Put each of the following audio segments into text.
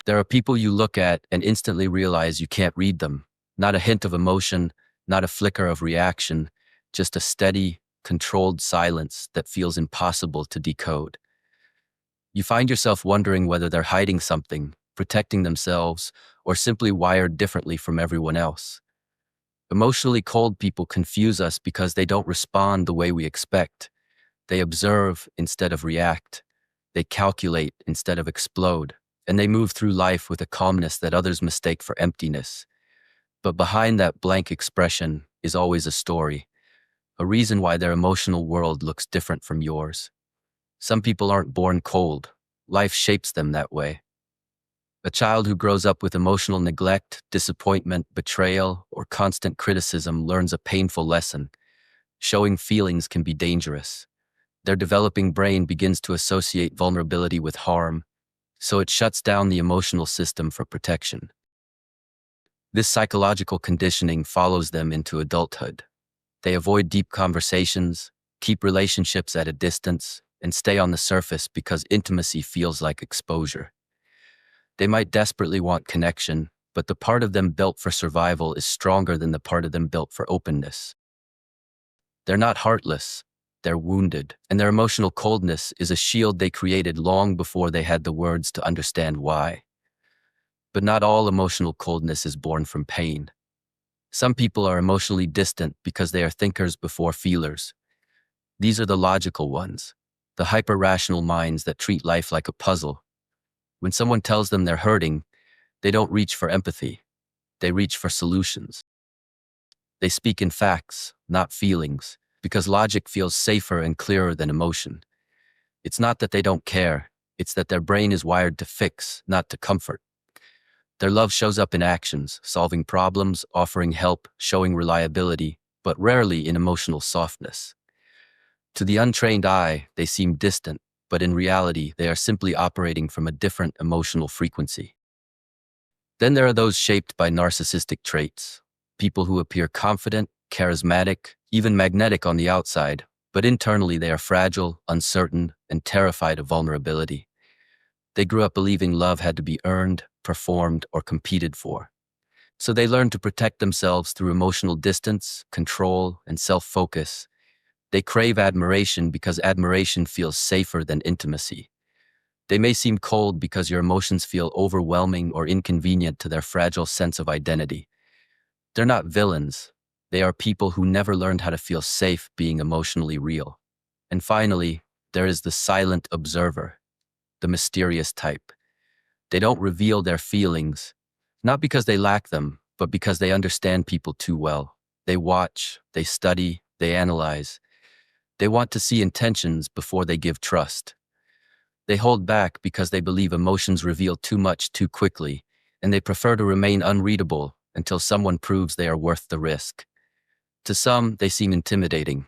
There are people you look at and instantly realize you can't read them. Not a hint of emotion, not a flicker of reaction, just a steady, controlled silence that feels impossible to decode. You find yourself wondering whether they're hiding something, protecting themselves, or simply wired differently from everyone else. Emotionally cold people confuse us because they don't respond the way we expect. They observe instead of react. They calculate instead of explode. And they move through life with a calmness that others mistake for emptiness. But behind that blank expression is always a story, a reason why their emotional world looks different from yours. Some people aren't born cold. Life shapes them that way. A child who grows up with emotional neglect, disappointment, betrayal, or constant criticism learns a painful lesson. Showing feelings can be dangerous. Their developing brain begins to associate vulnerability with harm, so it shuts down the emotional system for protection. This psychological conditioning follows them into adulthood. They avoid deep conversations, keep relationships at a distance, and stay on the surface because intimacy feels like exposure. They might desperately want connection, but the part of them built for survival is stronger than the part of them built for openness. They're not heartless. They're wounded, and their emotional coldness is a shield they created long before they had the words to understand why. But not all emotional coldness is born from pain. Some people are emotionally distant because they are thinkers before feelers. These are the logical ones, the hyper-rational minds that treat life like a puzzle. When someone tells them they're hurting, they don't reach for empathy. They reach for solutions. They speak in facts, not feelings, because logic feels safer and clearer than emotion. It's not that they don't care, it's that their brain is wired to fix, not to comfort. Their love shows up in actions, solving problems, offering help, showing reliability, but rarely in emotional softness. To the untrained eye, they seem distant, but in reality, they are simply operating from a different emotional frequency. Then there are those shaped by narcissistic traits, people who appear confident, charismatic, even magnetic on the outside, but internally they are fragile, uncertain, and terrified of vulnerability. They grew up believing love had to be earned, performed, or competed for. So they learned to protect themselves through emotional distance, control, and self-focus. They crave admiration because admiration feels safer than intimacy. They may seem cold because your emotions feel overwhelming or inconvenient to their fragile sense of identity. They're not villains. They are people who never learned how to feel safe being emotionally real. And finally, there is the silent observer, the mysterious type. They don't reveal their feelings, not because they lack them, but because they understand people too well. They watch, they study, they analyze. They want to see intentions before they give trust. They hold back because they believe emotions reveal too much too quickly, and they prefer to remain unreadable until someone proves they are worth the risk. To some, they seem intimidating.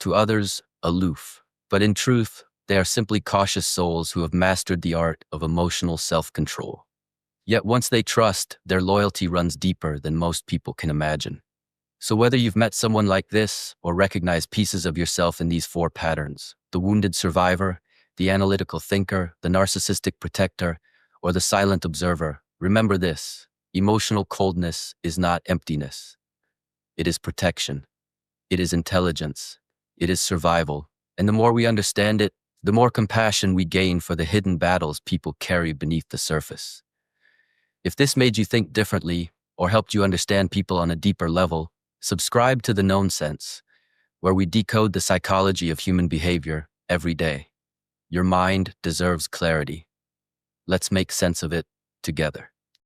To others, aloof. But in truth, they are simply cautious souls who have mastered the art of emotional self-control. Yet once they trust, their loyalty runs deeper than most people can imagine. So whether you've met someone like this or recognize pieces of yourself in these four patterns, the wounded survivor, the analytical thinker, the narcissistic protector, or the silent observer, remember this: emotional coldness is not emptiness. It is protection. It is intelligence. It is survival. And the more we understand it, the more compassion we gain for the hidden battles people carry beneath the surface. If this made you think differently or helped you understand people on a deeper level, subscribe to the Known Sense, where we decode the psychology of human behavior every day. Your mind deserves clarity. Let's make sense of it together.